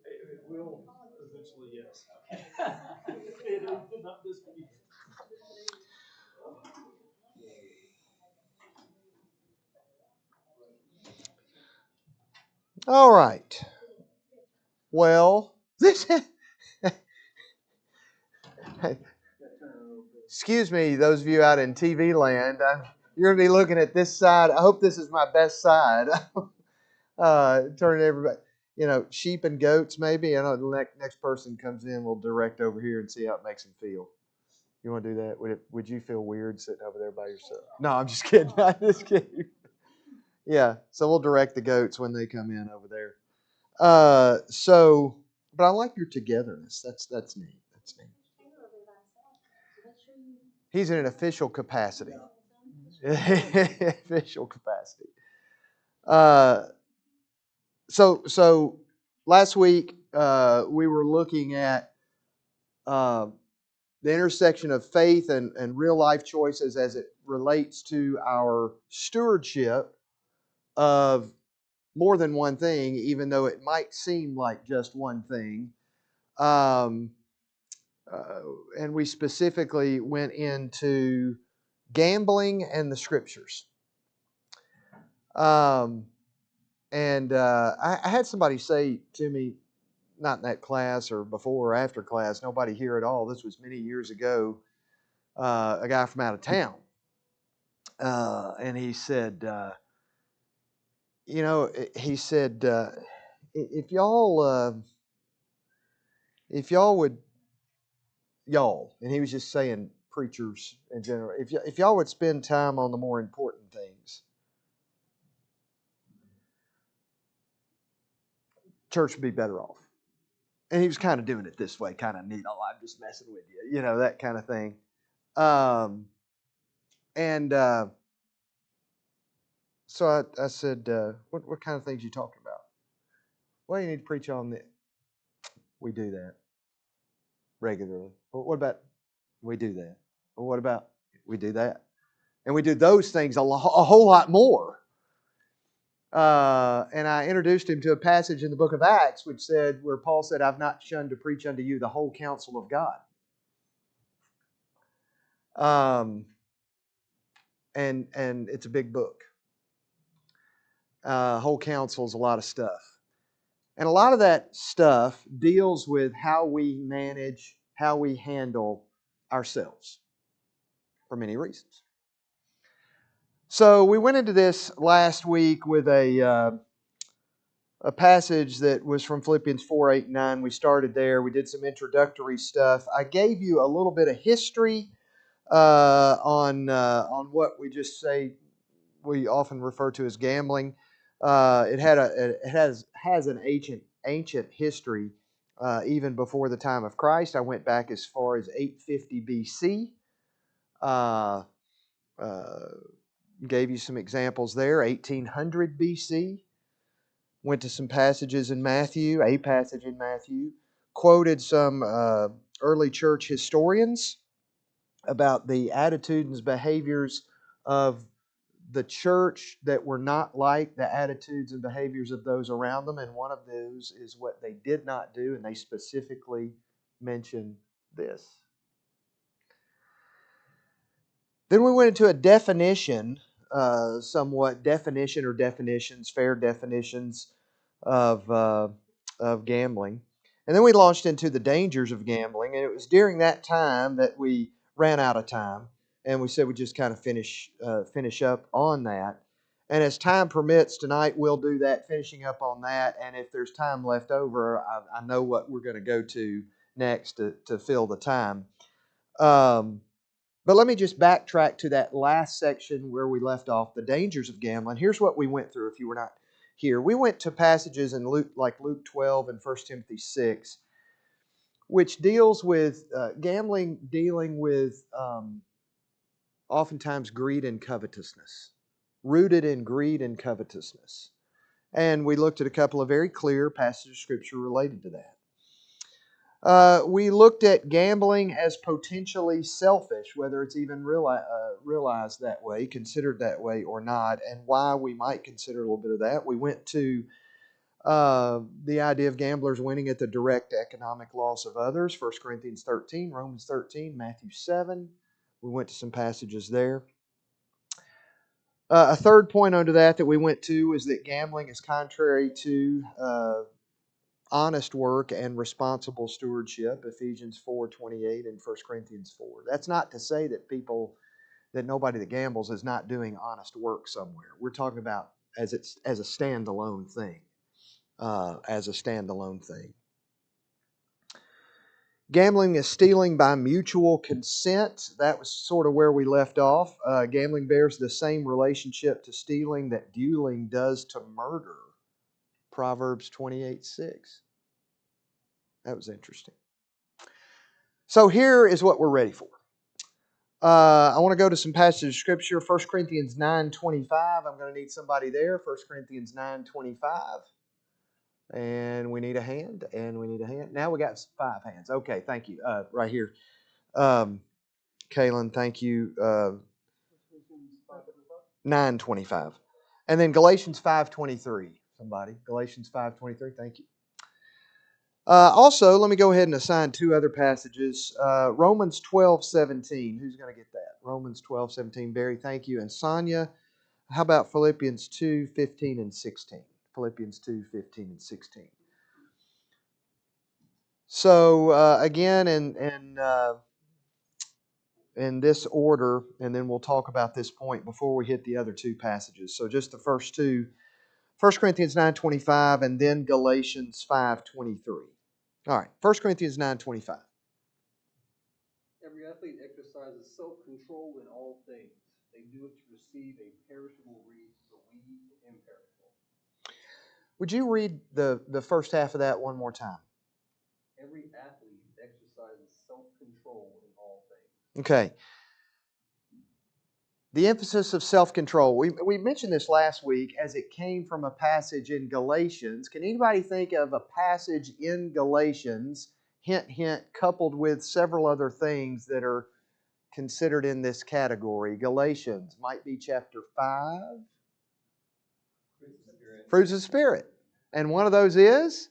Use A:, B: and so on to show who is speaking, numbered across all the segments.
A: It will eventually, yes. It did not disappear.
B: All right. Well, this. Excuse me, those of you out in TV land. You're going to be looking at this side. I hope this is my best side. Turning everybody, sheep and goats maybe. I know the next person comes in, we'll direct over here and see how it makes them feel. You want to do that? Would you feel weird sitting over there by yourself? No, I'm just kidding. I'm just kidding. Yeah, so we'll direct the goats when they come in over there. But I like your togetherness. That's neat. That's neat. He's in an official capacity. Official capacity. Uh, so last week we were looking at uh, the intersection of faith and real life choices as it relates to our stewardship of more than one thing, even though it might seem like just one thing. Um, and we specifically went into gambling and the scriptures. Um, I had somebody say to me, not in that class or before or after class, nobody here at all. This was many years ago. A guy from out of town, and he said, he said, if y'all would, and he was just saying preachers in general, if y'all would spend time on the more important things, church would be better off. And he was kind of doing it this way, kind of neat. Oh, I'm just messing with you, that kind of thing. Um, and So I said, what kind of things are you talking about? Well, you need to preach on this. We do that regularly. Well, what about we do that? Well, what about we do that? And we do those things a whole lot more. And I introduced him to a passage in the book of Acts which said, where Paul said, I've not shunned to preach unto you the whole counsel of God. And it's a big book. Whole counsel is a lot of stuff. And a lot of that stuff deals with how we manage, how we handle ourselves for many reasons. So we went into this last week with a passage that was from Philippians 4, 8, 9. We started there. We did some introductory stuff. I gave you a little bit of history on what we just say we often refer to as gambling. It has an ancient history even before the time of Christ. I went back as far as 850 B.C. Uh, uh, gave you some examples there. 1800 B.C. Went to some passages in Matthew, a passage in Matthew. Quoted some early church historians about the attitudes and behaviors of the church that were not like the attitudes and behaviors of those around them. And one of those is what they did not do, and they specifically mention this. Then we went into a definition, somewhat definition or definitions, fair definitions of gambling. And then we launched into the dangers of gambling, and it was during that time that we ran out of time, and we said we'd just kind of finish up on that. And as time permits tonight, we'll do that, finishing up on that. And if there's time left over, I know what we're going to go to next to fill the time. But let me just backtrack to that last section where we left off, the dangers of gambling. Here's what we went through if you were not here. We went to passages in Luke, like Luke 12 and 1 Timothy 6, which deals with gambling, dealing with oftentimes greed and covetousness, rooted in greed and covetousness. And we looked at a couple of very clear passages of Scripture related to that. We looked at gambling as potentially selfish, whether it's even realized that way, considered that way or not, and why we might consider a little bit of that. We went to The idea of gamblers winning at the direct economic loss of others. 1 Corinthians 13, Romans 13, Matthew 7. We went to some passages there. A third point under that we went to is that gambling is contrary to honest work and responsible stewardship, Ephesians 4:28 and 1 Corinthians 4. That's not to say that nobody that gambles is not doing honest work somewhere. We're talking about as a standalone thing. Gambling is stealing by mutual consent. That was sort of where we left off. Gambling bears the same relationship to stealing that dueling does to murder. Proverbs 28:6. That was interesting. So here is what we're ready for. I want to go to some passages of Scripture. 1 Corinthians 9:25. I'm going to need somebody there. 1 Corinthians 9:25. And we need a hand. Now we got 5 hands. Okay, thank you. Right here. Kaylin, thank you. 9:25. And then Galatians 5:23. Somebody. Galatians 5:23. Thank you. Also, let me go ahead and assign 2 other passages. Romans 12:17. Who's going to get that? Romans 12:17. Barry, thank you. And Sonia, how about Philippians 2:15 and 16? Philippians 2:15 and 16. So again, in this order, and then we'll talk about this point before we hit the other 2 passages. So just the first 2. 1 Corinthians 9:25 and then Galatians 5:23. All right, 1 Corinthians 9:25.
A: Every athlete exercises self-control in all things. They do it to receive a perishable wreath, but we imperishable.
B: Would you read the first half of that one more time?
A: Every athlete exercises self-control in all things.
B: Okay. The emphasis of self-control. We mentioned this last week as it came from a passage in Galatians. Can anybody think of a passage in Galatians, hint, hint, coupled with several other things that are considered in this category? Galatians might be chapter 5. Fruits of the Spirit. And one of those is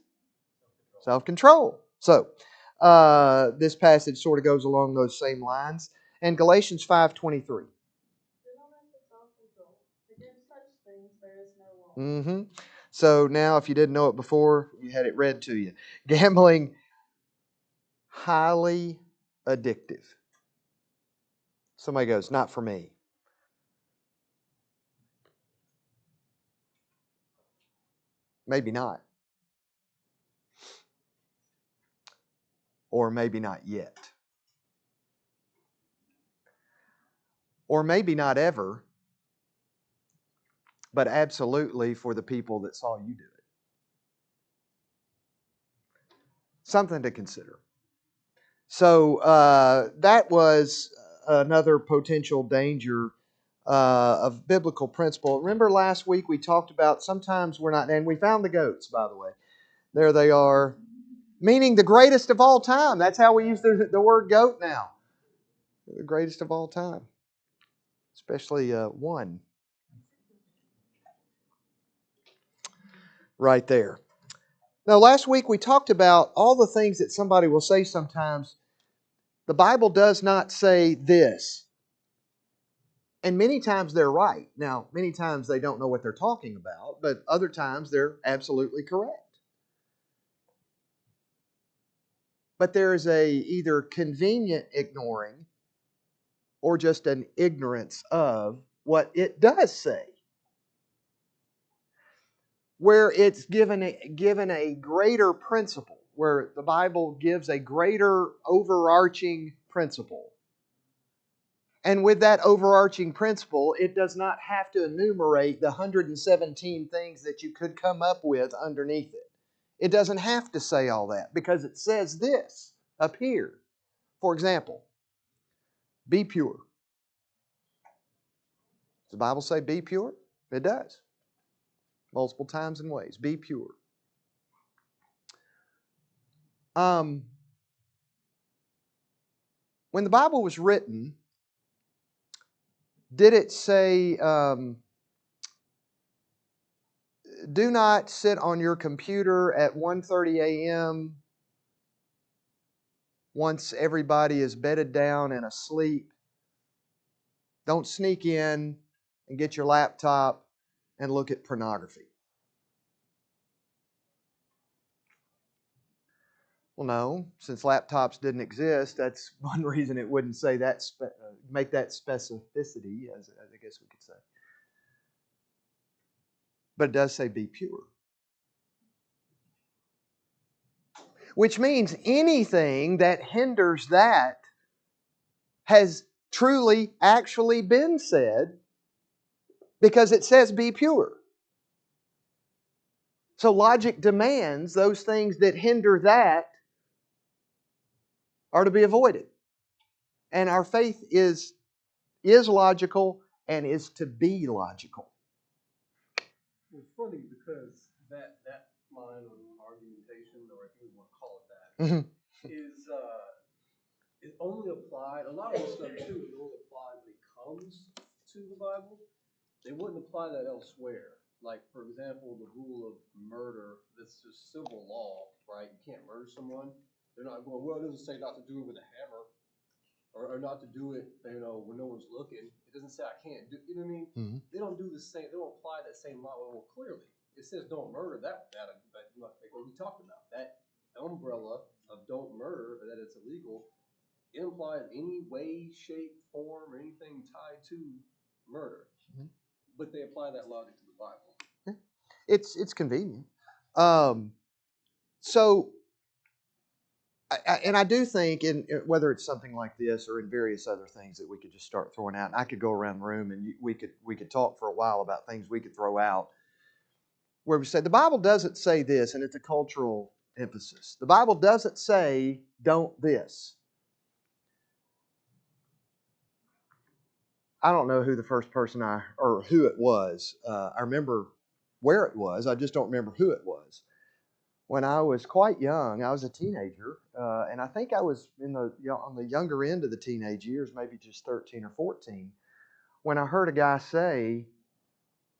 B: self-control. So, this passage sort of goes along those same lines. And Galatians 5:23. Mm-hmm. So now, if you didn't know it before, you had it read to you. Gambling, highly addictive. Somebody goes, not for me. Maybe not. Or maybe not yet. Or maybe not ever, but absolutely for the people that saw you do it. Something to consider. So that was another potential danger of biblical principle. Remember last week we talked about sometimes we're not, and we found the goats, by the way. There they are, meaning the greatest of all time. That's how we use the word goat now. The greatest of all time. Especially one. Right there. Now, last week we talked about all the things that somebody will say sometimes. The Bible does not say this. And many times they're right. Now, many times they don't know what they're talking about, but other times they're absolutely correct. But there is a either convenient ignoring or just an ignorance of what it does say. Where it's given a greater principle, where the Bible gives a greater overarching principle. And with that overarching principle, it does not have to enumerate the 117 things that you could come up with underneath it. It doesn't have to say all that because it says this up here. For example, be pure. Does the Bible say be pure? It does. Multiple times and ways. Be pure. When the Bible was written, did it say do not sit on your computer at 1:30 a.m. once everybody is bedded down and asleep. Don't sneak in and get your laptop and look at pornography. Well, no, since laptops didn't exist, that's one reason it wouldn't say that, make that specificity, as I guess we could say. But it does say be pure. Which means anything that hinders that has truly, actually been said, because it says be pure. So logic demands those things that hinder that are to be avoided. And our faith is logical and is to be logical.
A: It's funny because that line of argumentation, or if you want to call it that, is only applied. A lot of this stuff too is only applied when it comes to the Bible. They wouldn't apply that elsewhere. Like, for example, the rule of murder, that's just civil law, right? You can't murder someone. They're not going, well, it doesn't say not to do it with a hammer, or not to do it, when no one's looking. It doesn't say I can't do, you know what I mean?
B: Mm-hmm.
A: They don't do the same, they don't apply that same law. Well, clearly, it says don't murder, but like what we talked about, that umbrella of don't murder, that it's illegal, it implies any way, shape, form, or anything tied to murder. Mm-hmm. But they apply that logic to the Bible.
B: Yeah. It's convenient. So, I do think, whether it's something like this or in various other things that we could just start throwing out, and I could go around the room and we could talk for a while about things we could throw out, where we say the Bible doesn't say this, and it's a cultural emphasis. The Bible doesn't say don't this. I don't know who the first person or who it was. I remember where it was. I just don't remember who it was. When I was quite young, I was a teenager, and I think I was on the younger end of the teenage years, maybe just 13 or 14, when I heard a guy say,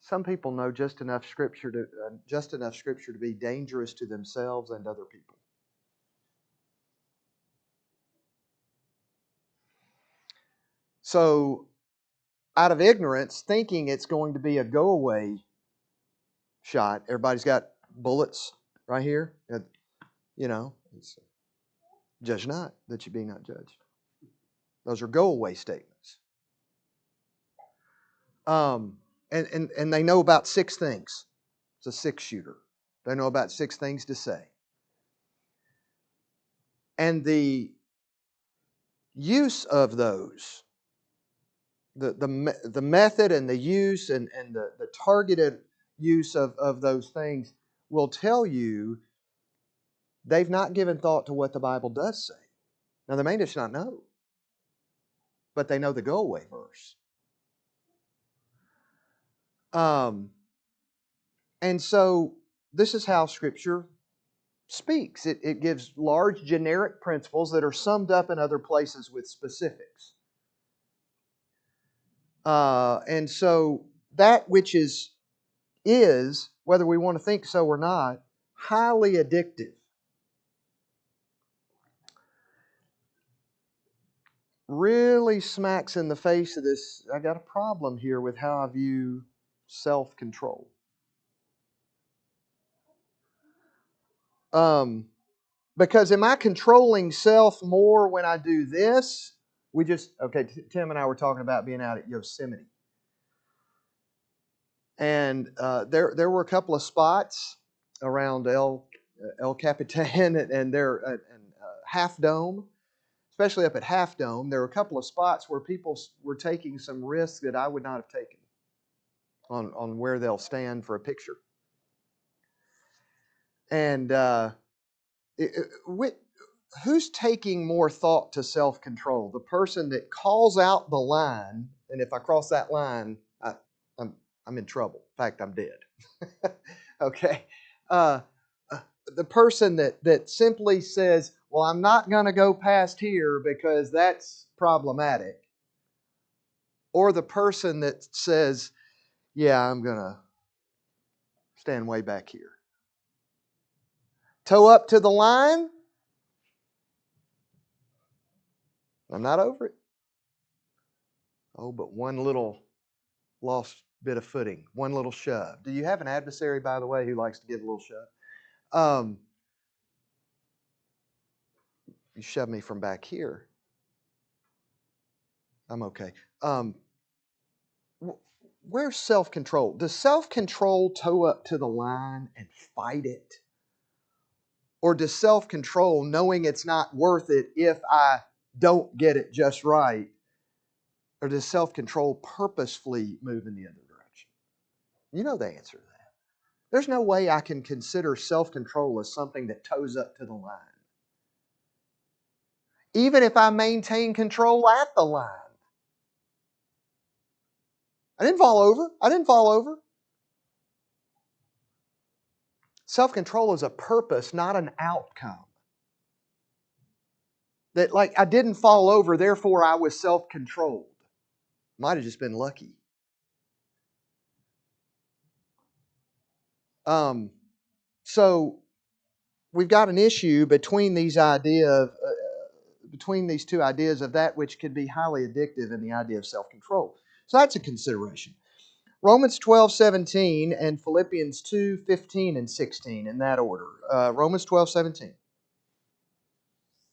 B: "Some people know just enough scripture to be dangerous to themselves and other people." So, out of ignorance, thinking it's going to be a go-away shot, everybody's got bullets right here. It's judge not that you be not judged. Those are go-away statements. And they know about 6 things. It's a 6-shooter. They know about 6 things to say. And the use of those, the method and the use and the targeted use of those things will tell you they've not given thought to what the Bible does say. Now, they may just not know, but they know the go-away verse. And so this is how Scripture speaks. It gives large generic principles that are summed up in other places with specifics. And so that which is, whether we want to think so or not, highly addictive. Really smacks in the face of this. I got a problem here with how I view self-control. Because am I controlling self more when I do this? Tim and I were talking about being out at Yosemite. And there were a couple of spots around El Capitan and Half Dome, especially up at Half Dome. There were a couple of spots where people were taking some risks that I would not have taken on where they'll stand for a picture. And who's taking more thought to self-control? The person that calls out the line, and if I cross that line, I'm in trouble. In fact, I'm dead. Okay? The person that simply says, well, I'm not going to go past here because that's problematic. Or the person that says, yeah, I'm going to Stand way back here. Toe up to the line. I'm not over it. Oh, but one little lost bit of footing, one little shove. Do you have an adversary, by the way, who likes to give a little shove? You shove me from back here. I'm okay. Where's self-control? Does self-control toe up to the line and fight it? Or does self-control, knowing it's not worth it if I don't get it just right, or does self-control purposefully move in the other direction? You know the answer to that. There's no way I can consider self-control as something that toes up to the line. Even if I maintain control at the line. I didn't fall over. Self-control is a purpose, not an outcome. That like I didn't fall over, therefore I was self-controlled. Might have just been lucky. So we've got an issue between these between these two ideas of that which could be highly addictive and the idea of self-control. So that's a consideration. Romans 12:17 and Philippians 2:15 and 16 in that order. Romans 12:17.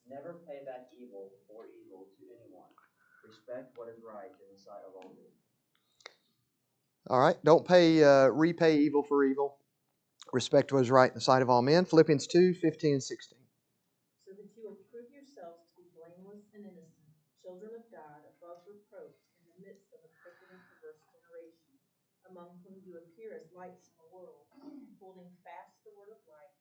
C: Never pay back evil for evil to anyone. Respect what is right in the sight of all men.
B: All right, don't repay evil for evil. Respect what is right in the sight of all men. Philippians 2:15 and 16.
D: So that you will prove yourselves to be blameless and innocent, children of God, above reproach, in the midst of a crooked and perverse generation, among whom you appear as lights in the world, holding fast the word of life,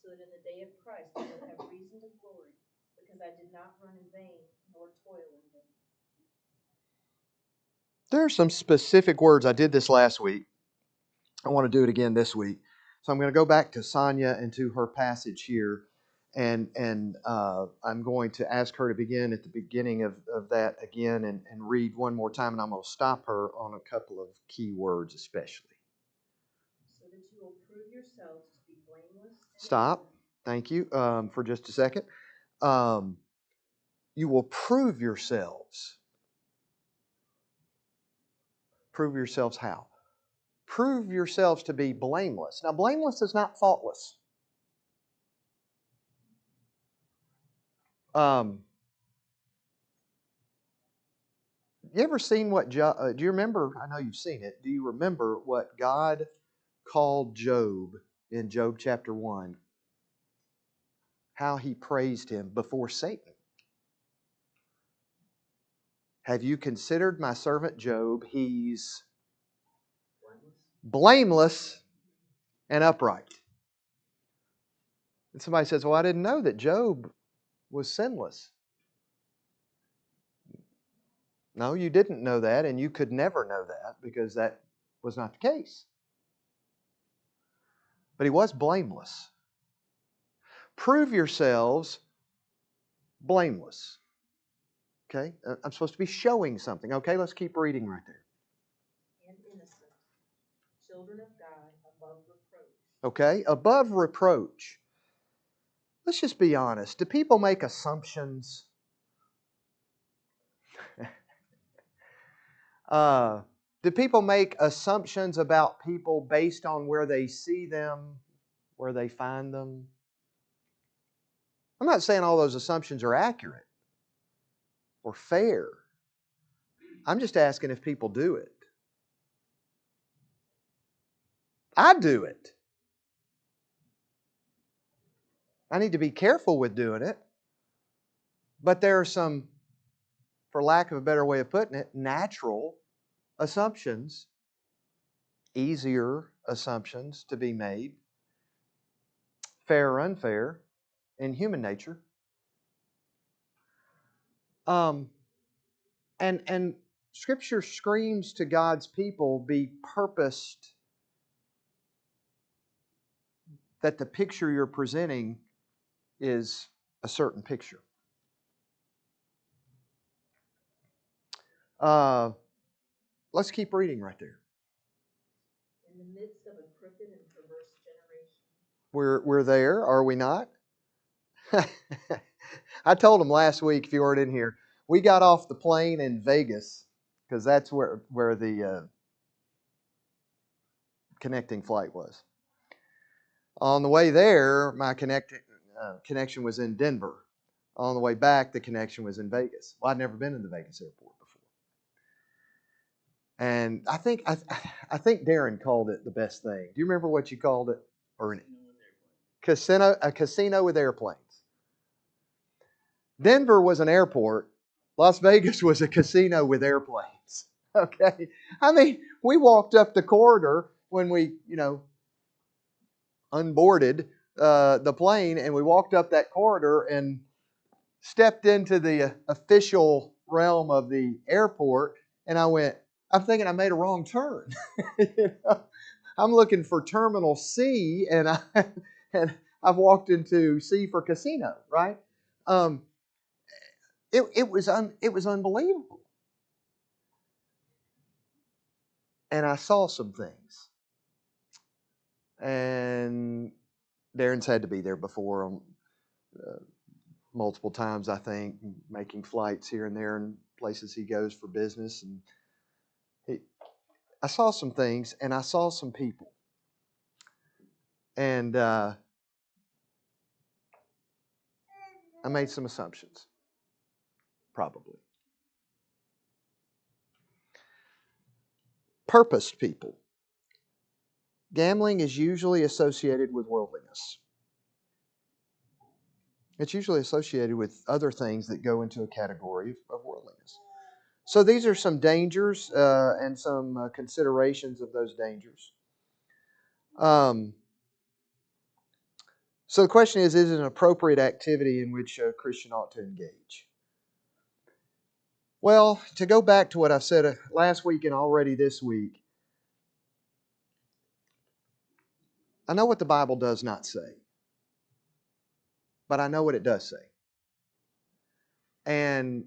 D: so that in the day of Christ I will have reason to glory, because I did not run in vain, nor toil in vain.
B: There are some specific words. I did this last week. I want to do it again this week. So I'm going to go back to Sonia and to her passage here, and I'm going to ask her to begin at the beginning of that again and read one more time, and I'm going to stop her on a couple of key words especially.
D: So that you will prove yourselves to be blameless.
B: Stop. Thank you for just a second. You will prove yourselves. Prove yourselves how? Prove yourselves to be blameless. Now, blameless is not faultless. You ever seen what do you remember? I know you've seen it. Do you remember what God called Job in Job chapter 1? How he praised him before Satan. Have you considered my servant Job? He's blameless and upright. And somebody says, well, I didn't know that Job was sinless. No, you didn't know that, and you could never know that because that was not the case. But he was blameless. Prove yourselves blameless. Okay? I'm supposed to be showing something. Okay, let's keep reading right there.
D: And innocent, children of God, above reproach.
B: Okay, above reproach. Let's just be honest. Do people make assumptions? Do people make assumptions about people based on where they see them, where they find them? I'm not saying all those assumptions are accurate or fair. I'm just asking if people do it. I do it. I need to be careful with doing it. But there are some, for lack of a better way of putting it, natural assumptions, easier assumptions to be made, fair or unfair, in human nature. And Scripture screams to God's people, be purposed that the picture you're presenting is a certain picture. Let's keep reading right there.
D: In the midst of a crooked and perverse
B: We're there, are we not? I told them last week, if you weren't in here, we got off the plane in Vegas because that's where the connecting flight was. On the way there, my connection was in Denver. On the way back, the connection was in Vegas. Well, I'd never been in the Vegas airport before, and I think Darren called it the best thing. Do you remember what you called it? Or a casino with airplanes. Denver was an airport. Las Vegas was a casino with airplanes. Okay, I mean, we walked up the corridor when we, unboarded the plane, and we walked up that corridor and stepped into the official realm of the airport, and I'm thinking I made a wrong turn. I'm looking for Terminal C, and I've walked into C for casino, right? It was unbelievable, and I saw some things, and Darren's had to be there before multiple times, I think, making flights here and there in places he goes for business. And I saw some things, and I saw some people. And I made some assumptions, probably. Purposed people. Gambling is usually associated with worldliness. It's usually associated with other things that go into a category of worldliness. So these are some dangers and some considerations of those dangers. So the question is it an appropriate activity in which a Christian ought to engage? Well, to go back to what I said last week and already this week, I know what the Bible does not say, but I know what it does say. And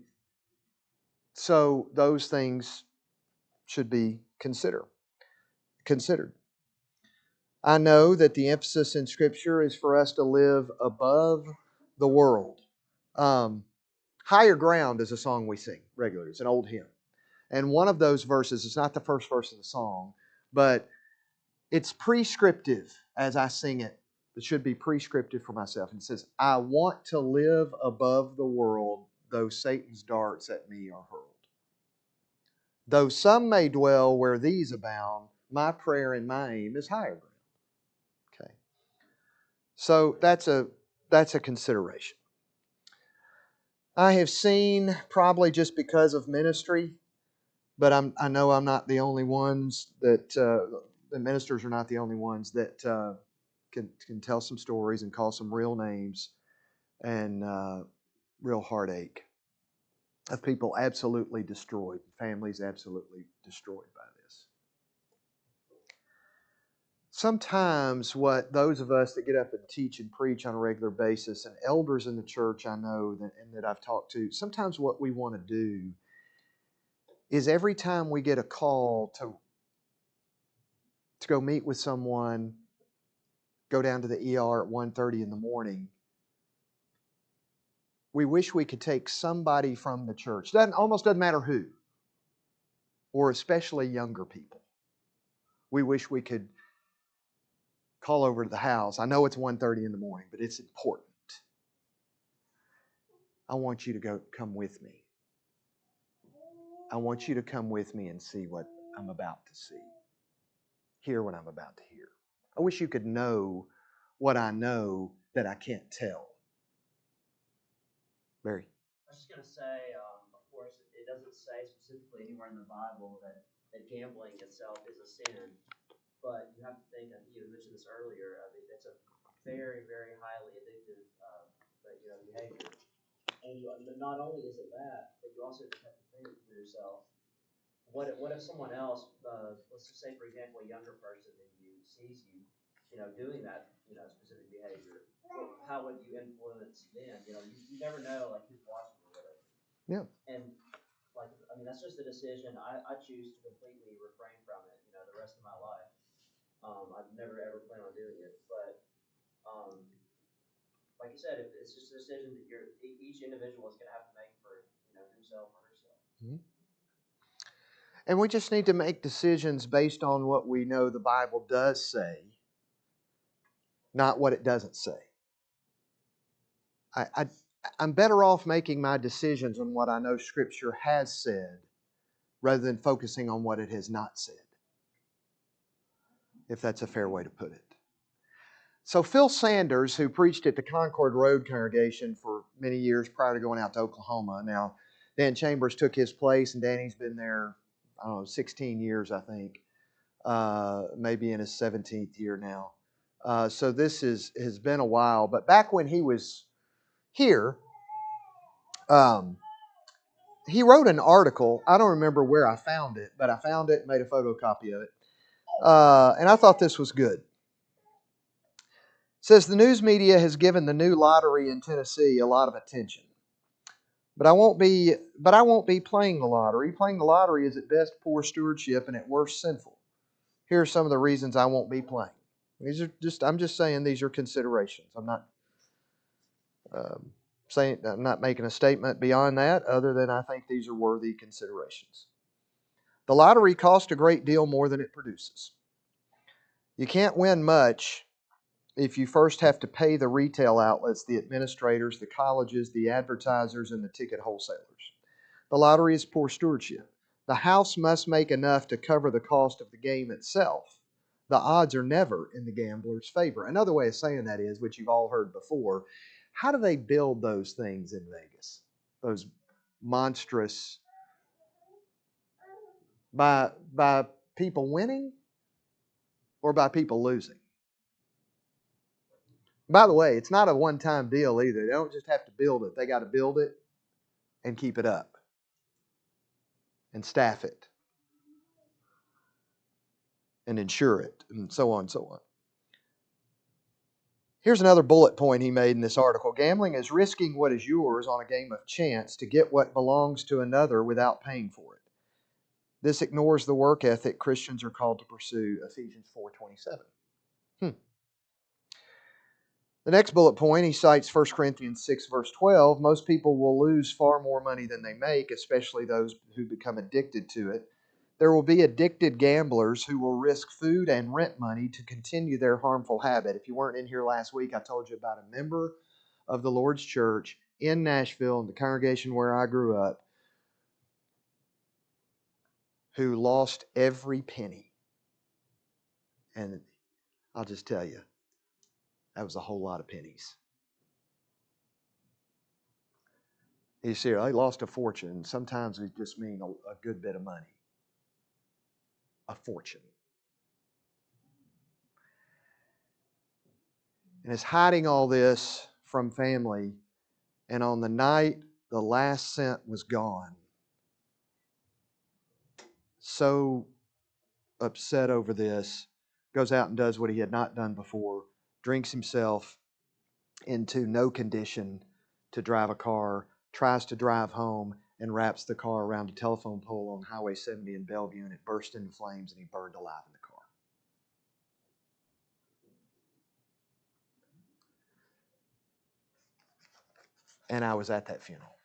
B: so those things should be considered. I know that the emphasis in Scripture is for us to live above the world. Higher Ground is a song we sing regularly. It's an old hymn. And one of those verses, it's not the first verse of the song, but it's prescriptive as I sing it. It should be prescriptive for myself. And it says, I want to live above the world, though Satan's darts at me are hurled. Though some may dwell where these abound, my prayer and my aim is higher ground. Okay. So that's a consideration. I have seen, probably just because of ministry, but I know I'm not the only ones that the ministers are not the only ones that can tell some stories and call some real names and real heartache of people absolutely destroyed, families absolutely destroyed by this. Sometimes what those of us that get up and teach and preach on a regular basis, and elders in the church I know that I've talked to, sometimes what we want to do is every time we get a call to go meet with someone, go down to the ER at 1:30 in the morning, we wish we could take somebody from the church. Almost doesn't matter who, or especially younger people. We wish we could call over to the house. I know it's 1:30 in the morning, but it's important. I want you to come with me. I want you to come with me and see what I'm about to see. Hear what I'm about to hear. I wish you could know what I know that I can't tell. Barry?
C: I was just going to say, of course, it doesn't say specifically anywhere in the Bible that gambling itself is a sin. But you have to think, I think you mentioned this earlier, I mean, it's a very, very highly addictive behavior. And not only is it that, but you also just have to think for yourself, what if someone else, let's just say, for example, a younger person than you sees you, doing that, specific behavior, how would you influence them? You never know, like, who's watching or whatever.
B: Yeah.
C: And, like, I mean, that's just a decision. I choose to completely refrain from it, the rest of my life. I've never ever plan on doing it, but Like you said, if it's just a decision that each individual is going to have to make for himself or herself.
B: Mhm. And we just need to make decisions based on what we know the Bible does say, not what it doesn't say. I'm better off making my decisions on what I know Scripture has said rather than focusing on what it has not said, if that's a fair way to put it. So Phil Sanders, who preached at the Concord Road congregation for many years prior to going out to Oklahoma, now Dan Chambers took his place, and Danny's been there, 16 years, I think, maybe in his 17th year now. So this has been a while. But back when he was here, he wrote an article. I don't remember where I found it, but I found it and made a photocopy of it. And I thought this was good. It says the news media has given the new lottery in Tennessee a lot of attention. But I won't be playing the lottery. Playing the lottery is at best poor stewardship and at worst sinful. Here are some of the reasons I won't be playing. I'm just saying these are considerations. I'm not I'm not making a statement beyond that other than I think these are worthy considerations. The lottery costs a great deal more than it produces. You can't win much if you first have to pay the retail outlets, the administrators, the colleges, the advertisers, and the ticket wholesalers. The lottery is poor stewardship. The house must make enough to cover the cost of the game itself. The odds are never in the gambler's favor. Another way of saying that is, which you've all heard before, how do they build those things in Vegas? Those monstrous, by people winning or by people losing? By the way, it's not a one-time deal either. They don't just have to build it. They got to build it and keep it up and staff it and insure it and so on and so on. Here's another bullet point he made in this article. Gambling is risking what is yours on a game of chance to get what belongs to another without paying for it. This ignores the work ethic Christians are called to pursue, Ephesians 4:27. The next bullet point, he cites 1 Corinthians 6, verse 12. Most people will lose far more money than they make, especially those who become addicted to it. There will be addicted gamblers who will risk food and rent money to continue their harmful habit. If you weren't in here last week, I told you about a member of the Lord's Church in Nashville, in the congregation where I grew up, who lost every penny. And I'll just tell you, that was a whole lot of pennies. You see, they lost a fortune. Sometimes we just mean a good bit of money. A fortune. And is hiding all this from family. And on the night the last cent was gone, so upset over this, goes out and does what he had not done before, drinks himself into no condition to drive a car, tries to drive home, and wraps the car around a telephone pole on Highway 70 in Bellevue, and it burst into flames, and he burned alive in the car. And I was at that funeral.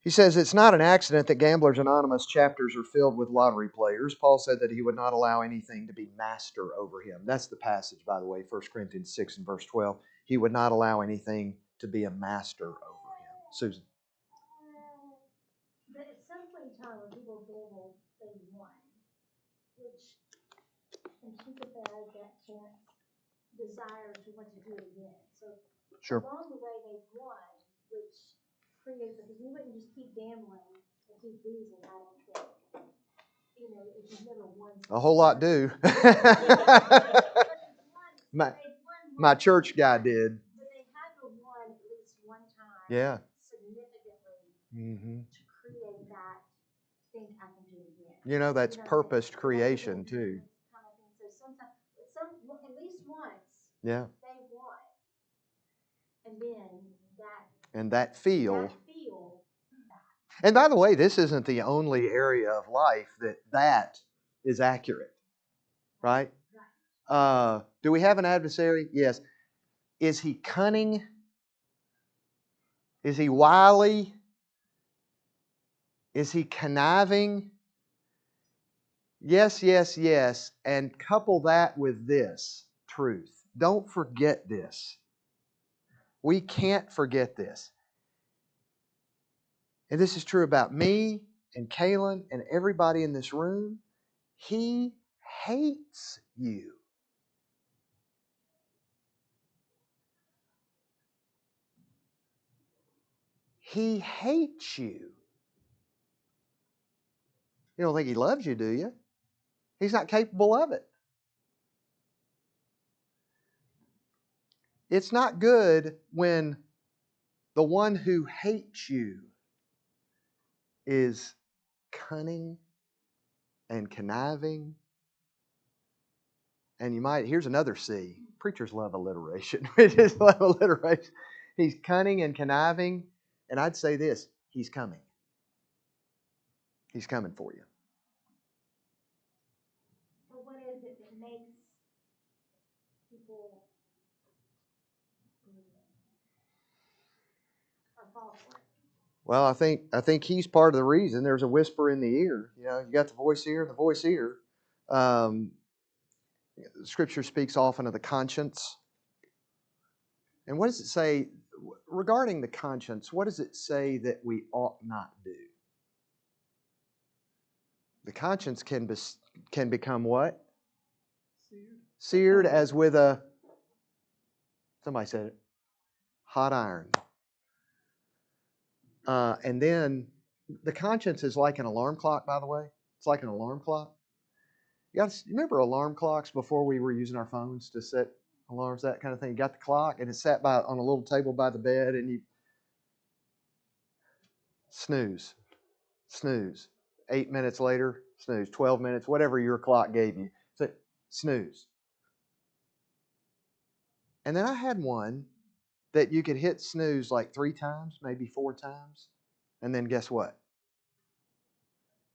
B: He says it's not an accident that Gamblers Anonymous chapters are filled with lottery players. Paul said that he would not allow anything to be master over him. That's the passage, by the way, 1 Corinthians 6 and verse 12. He would not allow anything to be a master over him. Susan.
E: But at some point in time when people gamble, they won, which can keep about that chance desire to want to do it again. So
B: Sure.
E: along the way they won, which creates, because you wouldn't just keep gambling and keep losing, I don't think. You know, if you've never won something.
B: A whole lot do. My church guy did.
E: But they had to won at least one time.
B: Yeah.
E: Significantly to create that think I can do it again.
B: You know, that's purposed creation too.
E: Kind of thing. So sometimes, at least once,
B: yeah,
E: they won, and then
B: and that feel. And by the way, this isn't the only area of life that is accurate. Right? Do we have an adversary? Yes. Is he cunning? Is he wily? Is he conniving? Yes, yes, yes. And couple that with this truth. Don't forget this. We can't forget this. And this is true about me and Kaylin and everybody in this room. He hates you. He hates you. You don't think he loves you, do you? He's not capable of it. It's not good when the one who hates you is cunning and conniving. And here's another C. Preachers love alliteration. We just love alliteration. He's cunning and conniving. And I'd say this, he's coming. He's coming for you.
E: But what is it that makes people or fall for it?
B: Well, I think he's part of the reason. There's a whisper in the ear. You know, you got the voice here and the voice here. Scripture speaks often of the conscience. And what does it say regarding the conscience? What does it say that we ought not do? The conscience can become what? Seared as with a, somebody said it, hot iron. And then the conscience is like an alarm clock, by the way. It's like an alarm clock. You remember alarm clocks before we were using our phones to set alarms, that kind of thing? You got the clock and it sat on a little table by the bed and you snooze, snooze. 8 minutes later, snooze. 12 minutes, whatever your clock gave you. So, snooze. And then I had one that you could hit snooze like 3 times, maybe 4 times. And then guess what?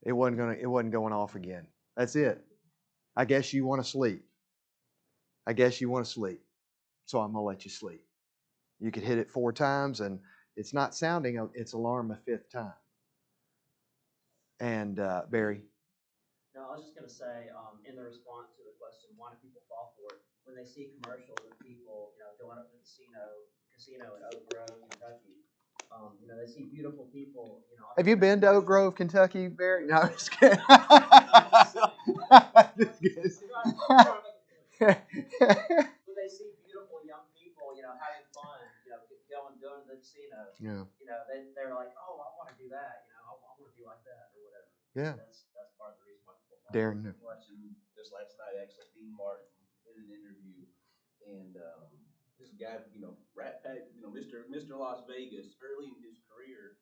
B: It wasn't going off again. That's it. I guess you want to sleep. So I'm going to let you sleep. You could hit it 4 times and it's not sounding its alarm a 5th time. And Barry?
C: No, I was just going to say, in the response to the question, why do people fall for it? When they see commercials of people, going up to the casino in Oak Grove, Kentucky, they see beautiful people,
B: Have you been to Oak Grove, Kentucky, Barry? No, I'm just kidding.
C: When they see beautiful young people, having fun, going to the casino,
B: Yeah.
C: they're like, oh, I want to do that, I want to be like that or whatever.
B: Yeah.
C: That's part of the reason why people fall.
B: Darren.
F: Watching just last night, actually, Dean Martin in an interview, and this guy, Rat Pack, Mr. Las Vegas, early in his career,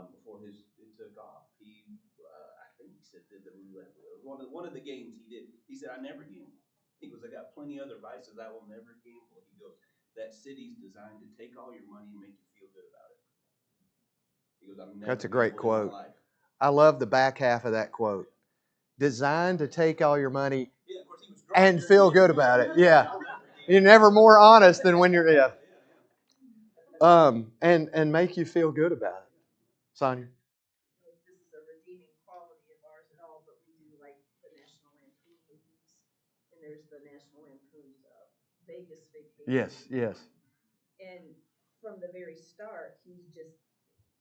F: before it took off, he, I think he said, did the roulette wheel. One of the games he did. He said, I never gamble. He goes, I got plenty other vices. I will never gamble. He goes, that city's designed to take all your money and make you feel good about it. He goes, I've never
B: That's a great
F: gambled in
B: quote.
F: my life.
B: I love the back half of that quote. Designed to take all your money
F: Yeah, of course, he was drunk
B: and feel good about it. Yeah.
F: I'll never gamble.
B: You're never more honest than when you're, yeah. And make you feel good about it. Sonia?
D: This is a redeeming quality of ours at all, but we do like the National Lampoon movies, and there's the National Lampoon's Vegas Vacation.
B: Yes.
D: And from the very start, he's just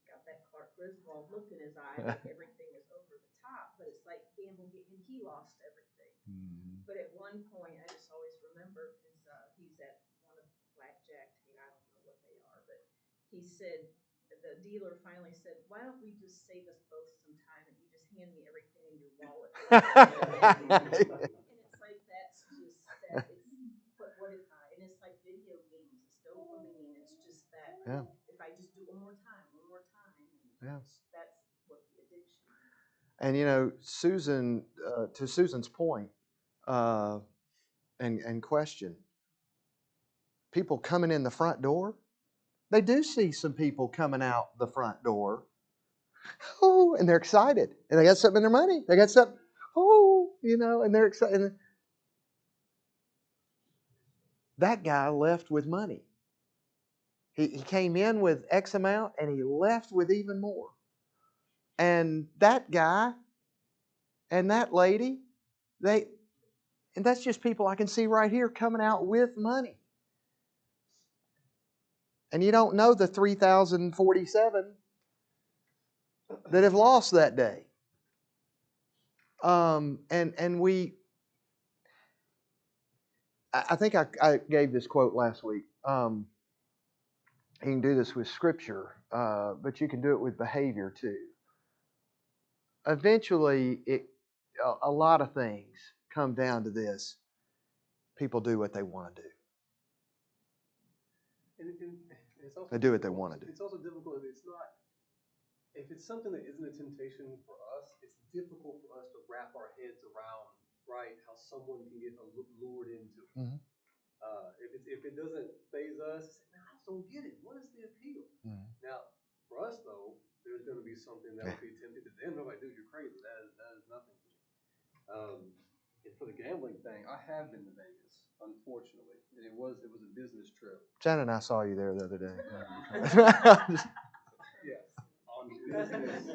D: got that Clark Griswold look in his eye, like everything is over the top, but it's like gamble, and he lost everything. Mm-hmm. But at one point, I just always remember, because he's at one of the blackjack, I don't know what they are, but he said, the dealer finally said, why don't we just save us both some time and you just hand me everything in your wallet? And it's like, that's just that. But what if I, and it's like video games, it's dopamine, it's just that.
B: Yeah.
D: If I just do one more time,
B: Yeah.
D: that's what the addiction is.
B: And Susan, to Susan's point, and question, people coming in the front door, they do see some people coming out the front door. Oh, and they're excited. And they got something in their money. They got something, and they're excited. That guy left with money. He came in with X amount and he left with even more. And that guy and that lady, and that's just people I can see right here coming out with money. And you don't know the 3,047 that have lost that day. And I think I gave this quote last week. You can do this with scripture, but you can do it with behavior too. Eventually, a lot of things come down to this. People do what they want to do.
A: And it's also
B: They do what they want to do.
A: It's also difficult if it's something that isn't a temptation for us, it's difficult for us to wrap our heads around, right, how someone can get lured into it.
B: Mm-hmm.
A: If it doesn't faze us, it's like, man, I just don't get it. What is the appeal? Mm-hmm. Now, for us though, there's going to be something that would be tempted to them. They're like, dude, you're crazy. That is nothing for me. And for the gambling thing, I have been to Vegas, unfortunately, and it was a business trip.
B: Jen and I saw you there the other day.
A: Yes, on business.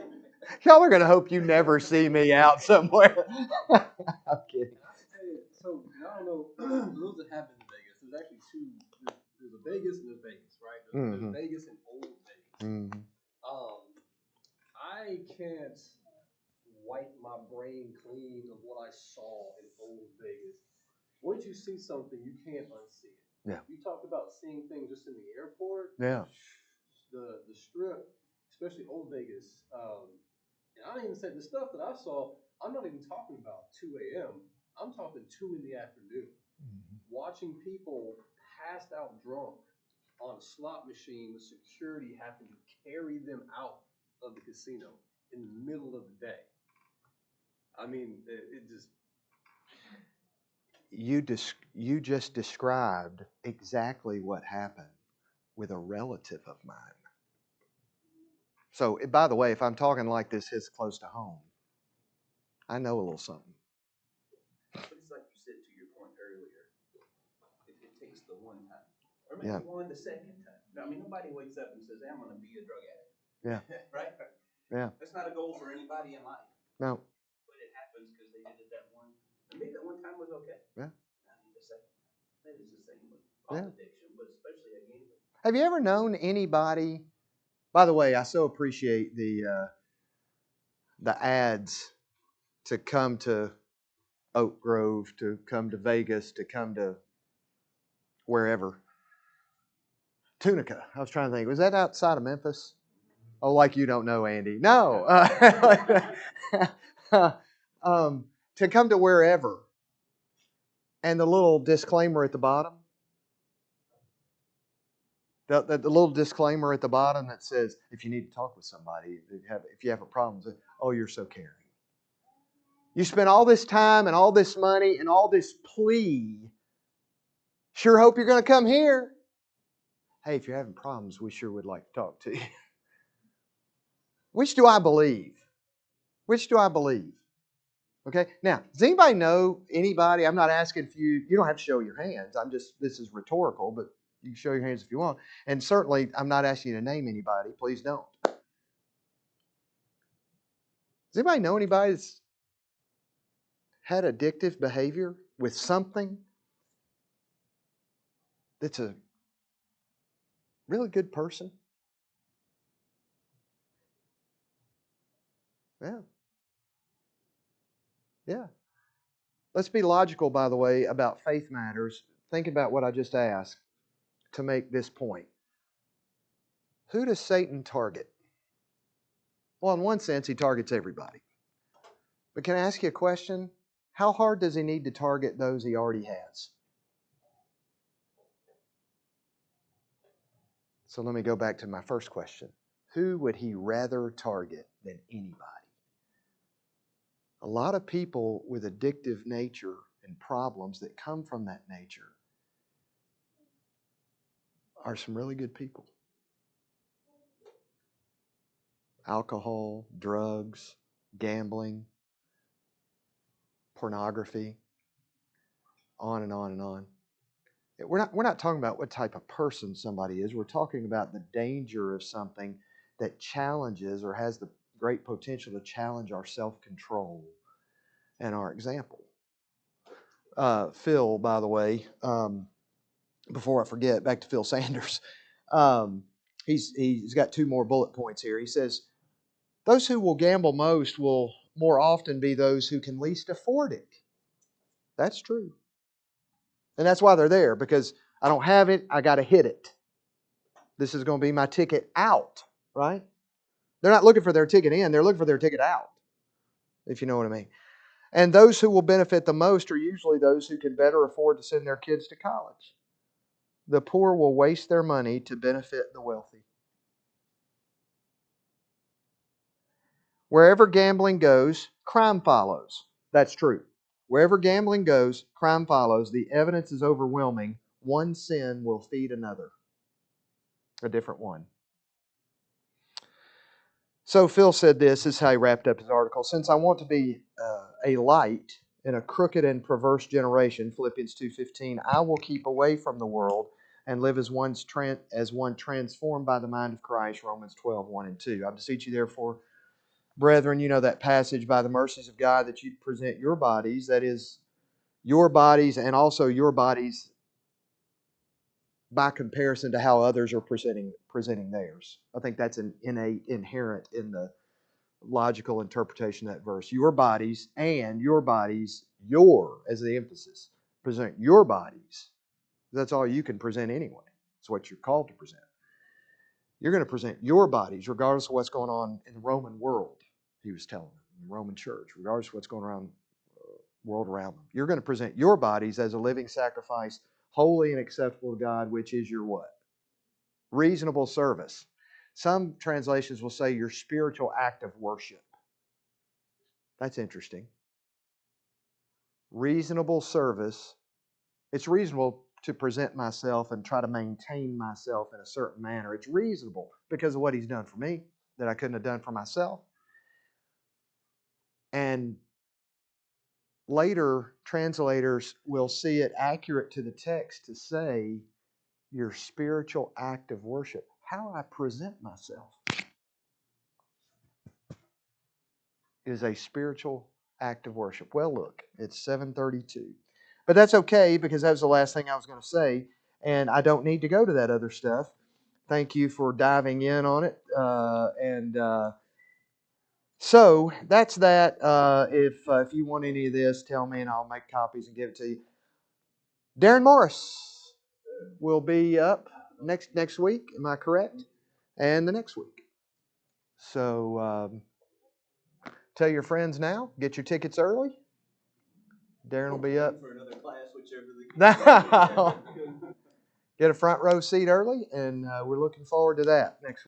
B: Y'all are going to hope you never see me out somewhere. I'm kidding.
A: So, I don't know, those that have been to Vegas, there's actually two. There's a Vegas and there's Vegas, right? There's Vegas and old Vegas. Mm-hmm. I can't wipe my brain clean of what I saw in old Vegas. Once you see something, you can't unsee it. Yeah. You talked about seeing things just in the airport. Yeah. The strip, especially old Vegas. And I don't even say the stuff that I saw. I'm not even talking about 2 a.m. I'm talking 2 in the afternoon. Mm-hmm. Watching people passed out drunk on a slot machine with security having to carry them out of the casino in the middle of the day. I mean, it just...
B: You just described exactly what happened with a relative of mine. So, by the way, if I'm talking like this hits close to home, I know a little something.
F: But it's like you said to your point earlier, it takes the one time. Or maybe one the second time. I mean, nobody wakes up and says, hey, I'm going to be a drug addict. Yeah. Right? Yeah. That's not a goal for anybody in life. No. But it happens because they did it that one time. And maybe that one time was okay. Yeah. I mean, the second time. That is the same with all addiction, but especially a gambling.
B: Have you ever known anybody... By the way, I so appreciate the ads to come to Oak Grove, to come to Vegas, to come to wherever. Tunica. I was trying to think. Was that outside of Memphis? Oh, like you don't know, Andy. No. To come to wherever. And the little disclaimer at the bottom. The little disclaimer at the bottom that says, if you need to talk with somebody, if you have a problem, oh, you're so caring. You spend all this time and all this money and all this plea. Sure hope you're going to come here. Hey, if you're having problems, we sure would like to talk to you. Which do I believe? Which do I believe? Okay. Now, does anybody know anybody? I'm not asking if you don't have to show your hands. This is rhetorical, but you can show your hands if you want. And certainly, I'm not asking you to name anybody. Please don't. Does anybody know anybody that's had addictive behavior with something that's a really good person? Yeah. Yeah. Let's be logical, by the way, about faith matters. Think about what I just asked to make this point. Who does Satan target? Well, in one sense, he targets everybody. But can I ask you a question? How hard does he need to target those he already has? So let me go back to my first question. Who would he rather target than anybody? A lot of people with addictive nature and problems that come from that nature are some really good people. Alcohol, drugs, gambling, pornography, on and on and on. we're not talking about what type of person somebody is. We're talking about the danger of something that challenges or has the great potential to challenge our self-control and our example. Phil, by the way, before I forget, back to Phil Sanders. He's got 2 more bullet points here. He says, those who will gamble most will more often be those who can least afford it. That's true. And that's why they're there, because I don't have it, I got to hit it. This is going to be my ticket out, right? They're not looking for their ticket in, they're looking for their ticket out, if you know what I mean. And those who will benefit the most are usually those who can better afford to send their kids to college. The poor will waste their money to benefit the wealthy. Wherever gambling goes, crime follows. That's true. Wherever gambling goes, crime follows. The evidence is overwhelming. One sin will feed another. A different one. So Phil said this is how he wrapped up his article. Since I want to be a light in a crooked and perverse generation, Philippians 2:15, I will keep away from the world and live as one transformed by the mind of Christ, Romans 12:1 and 2. I beseech you therefore, brethren, you know that passage, by the mercies of God, that you present your bodies, that is, your bodies and also your bodies by comparison to how others are presenting theirs. I think that's an innate, inherent in the logical interpretation of that verse. Your bodies and your bodies, as the emphasis, present your bodies. That's all you can present anyway. It's what you're called to present. You're going to present your bodies regardless of what's going on in the Roman world, he was telling them, in the Roman church, regardless of what's going around world around them. You're going to present your bodies as a living sacrifice, holy and acceptable to God, which is your what? Reasonable service. Some translations will say your spiritual act of worship. That's interesting. Reasonable service. It's reasonable to present myself and try to maintain myself in a certain manner. It's reasonable because of what He's done for me that I couldn't have done for myself. And later, translators will see it accurate to the text to say your spiritual act of worship. How I present myself is a spiritual act of worship. Well, look, it's 7:32. But that's okay because that was the last thing I was going to say. And I don't need to go to that other stuff. Thank you for diving in on it. So that's that. If you want any of this, tell me and I'll make copies and give it to you. Darren Morris will be up next week. Am I correct? And the next week. So tell your friends now. Get your tickets early. Darren will be up.
F: For another class, whichever
B: Get a front row seat early, and we're looking forward to that next week.